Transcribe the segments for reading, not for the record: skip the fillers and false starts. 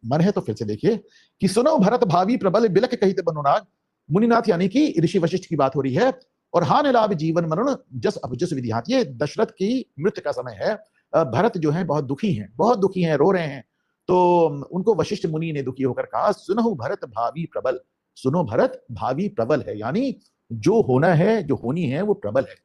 मन है तो फिर से देखिए कि सुनो भरत भावी प्रबल बिलख कहित बनुनाग। मुनिनाथ यानी कि ऋषि वशिष्ठ की बात हो रही है। और हान लाभ जीवन मरण जस अभजस विधिहात, ये दशरथ की मृत्यु का समय है। भरत जो है बहुत दुखी हैं, रो रहे हैं। तो उनको वशिष्ठ मुनि ने दुखी होकर कहा, सुनो भरत भावी प्रबल। सुनो भरत भावी प्रबल है, यानी जो होना है, जो होनी है वो प्रबल है।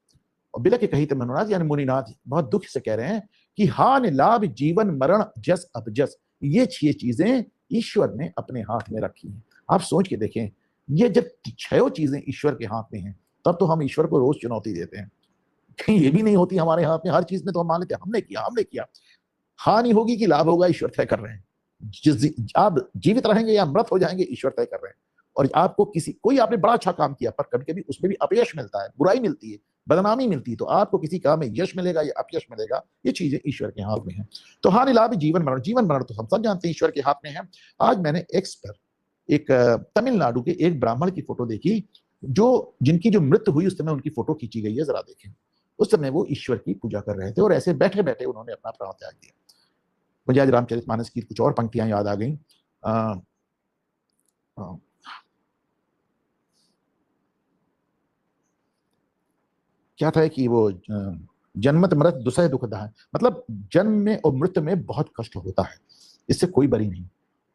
और बिलख कहित मनुनाथ यानी मुनिनाथ बहुत दुख से कह रहे हैं कि हान लाभ जीवन मरण जस अभजस, ये 6 चीजें ईश्वर ने अपने हाथ में रखी हैं। आप सोच के देखें, ये जब 6 चीजें ईश्वर के हाथ में हैं, तब तो हम ईश्वर को रोज चुनौती देते हैं। कहीं ये भी नहीं होती हमारे हाथ में, हर चीज में तो हम मान लेते हैं हमने किया। हानि होगी कि लाभ होगा, ईश्वर तय कर रहे हैं। आप जीवित रहेंगे या मृत हो जाएंगे, ईश्वर तय कर रहे हैं। और आपको कोई आपने बड़ा अच्छा काम किया, पर कभी कभी उसमें भी अपयश मिलता है, बुराई मिलती है, बदनामी मिलती है, तो आपको किसी काम में यश मिलेगा या अपयश मिलेगा, ये चीजें ईश्वर के हाथ में है। तो हानि लाभ जीवन मरण तो हम सब जानते हैं ईश्वर के हाथ में है। आज मैंने एक्स पर एक तमिलनाडु के एक ब्राह्मण की फोटो देखी, जिनकी जो मृत्यु हुई उस समय उनकी फोटो खींची गई है, जरा देखें। उस समय वो ईश्वर की पूजा कर रहे थे और ऐसे बैठे बैठे उन्होंने अपना प्राण त्याग दिया। मुझे आज रामचरितमानस की कुछ और पंक्तियां याद आ गई। क्या था कि वो जन्मत मृत दुसह दुखदा है, मतलब जन्म में और मृत्यु में बहुत कष्ट होता है, इससे कोई बरी नहीं।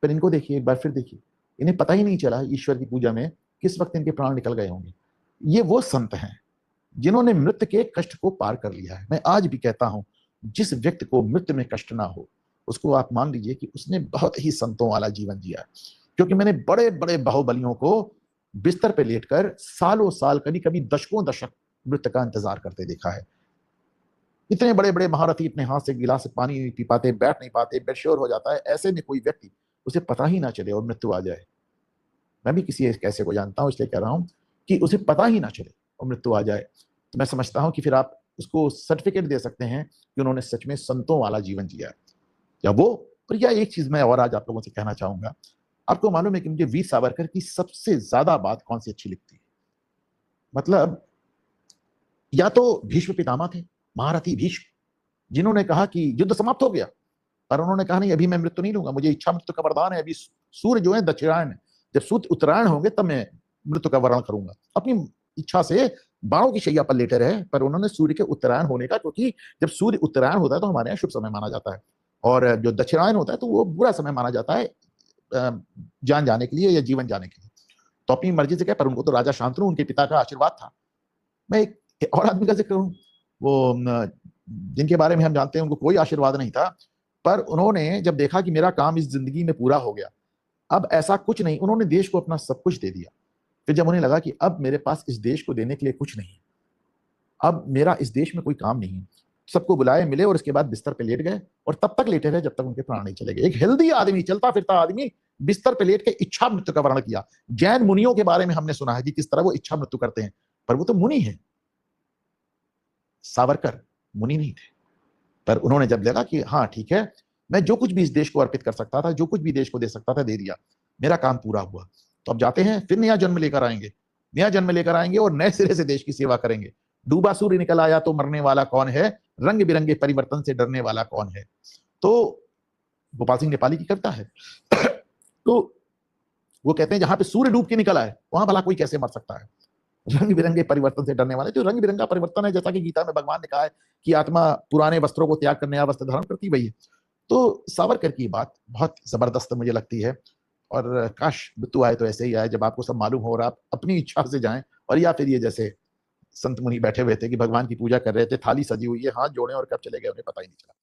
पर इनको देखिए, एक बार फिर देखिए, इन्हें पता ही नहीं चला ईश्वर की पूजा में किस वक्त इनके प्राण निकल गए होंगे। ये वो संत हैं जिन्होंने मृत्यु के कष्ट को पार कर लिया है। मैं आज भी कहता हूं, जिस व्यक्ति को मृत्यु में कष्ट ना हो, उसको आप मान लीजिए कि उसने बहुत ही संतों वाला जीवन जिया है। क्योंकि मैंने बड़े बड़े बाहुबलियों को बिस्तर पे लेटकर सालों साल, कभी कभी दशकों दशक मृत्यु का इंतजार करते देखा है। इतने बड़े बड़े महारथी अपने हाथ से गिलास से पानी नहीं पी पाते, बैठ नहीं पाते, बेशोर हो जाता है। ऐसे में कोई व्यक्ति, उसे पता ही ना चले और मृत्यु आ जाए। मैं भी किसी ऐसे को जानता हूं, इसलिए कह रहा हूं कि उसे पता ही ना चले और मृत्यु आ जाए, तो मैं समझता हूं कि फिर आप उसको सर्टिफिकेट दे सकते हैं कि उन्होंने सच में संतों वाला जीवन जिया है। या वो, और या एक चीज मैं और आज आप लोगों से कहना चाहूंगा। आपको मालूम है कि मुझे वीर सावरकर की सबसे ज्यादा बात कौन सी अच्छी लगती है? मतलब, या तो भीष्म पितामह थे, महारथी भीष्म, जिन्होंने कहा कि युद्ध समाप्त हो गया, और उन्होंने कहा नहीं, अभी मैं मृत्यु नहीं लूंगा, मुझे इच्छा मृत्यु का वरदान है। अभी सूर्य जो है दक्षिणायन, जब सूर्य उत्तरायण होंगे तब मैं मृत्यु का वरण करूंगा। अपनी इच्छा से बाणों की शैया पर लेटे रहे, पर उन्होंने सूर्य के उत्तरायण होने का, क्योंकि जब सूर्य उत्तरायण होता है तो हमारे यहाँ शुभ समय माना जाता है, और जो दक्षिणायन होता है तो वो बुरा समय माना जाता है जान जाने के लिए या जीवन जाने के लिए। तो अपनी मर्जी से क्या, पर उनको तो राजा शांतनु, उनके पिता का आशीर्वाद था। मैं एक और आदमी का जिक्र करूं, वो जिनके बारे में हम जानते हैं उनको कोई आशीर्वाद नहीं था, पर उन्होंने जब देखा कि मेरा काम इस जिंदगी में पूरा हो गया, अब ऐसा कुछ नहीं, उन्होंने देश को अपना सब कुछ दे दिया। फिर जब उन्हें लगा कि अब मेरे पास इस देश को देने के लिए कुछ नहीं, अब मेरा इस देश में कोई काम नहीं है, सबको बुलाए मिले और उसके बाद बिस्तर पे लेट गए, और तब तक लेटे रहे जब तक उनके प्राण नहीं चले गए। एक हेल्दी आदमी, चलता फिरता आदमी, बिस्तर पे लेट के इच्छा मृत्यु का वर्ण किया। जैन मुनियों के बारे में हमने सुना है कि किस तरह वो इच्छा मृत्यु करते हैं, पर वो तो मुनि है। सावरकर मुनि नहीं थे, पर उन्होंने जब लगा कि हाँ ठीक है, मैं जो कुछ भी इस देश को अर्पित कर सकता था, जो कुछ भी देश को दे सकता था, दे दिया, मेरा काम पूरा हुआ। तो अब जाते हैं, फिर नया जन्म लेकर आएंगे, नया जन्म लेकर आएंगे और नए सिरे से देश की सेवा करेंगे। डूबा सूर्य निकल आया तो मरने वाला कौन है, रंग बिरंगे परिवर्तन से डरने वाला कौन है। तो गोपाल सिंह नेपाली की कविता है। तो वो कहते हैं जहां पे सूर्य डूब के निकल आए, वहां भला कोई कैसे मर सकता है। रंग बिरंगे परिवर्तन से डरने वाले, जो रंग बिरंगा परिवर्तन है, जैसा कि गीता में भगवान ने कहा है कि आत्मा पुराने वस्त्रों को त्याग कर नया वस्त्र धारण करती, वही है। तो सावरकर की बात बहुत जबरदस्त मुझे लगती है, और काश मृत्यु आए तो ऐसे ही आए, जब आपको सब मालूम हो और आप अपनी इच्छा से जाएं, और या फिर ये जैसे संत मुनि बैठे हुए थे कि भगवान की पूजा कर रहे थे, थाली सजी हुई है, हाथ जोड़े और कब चले गए उन्हें पता ही नहीं चला।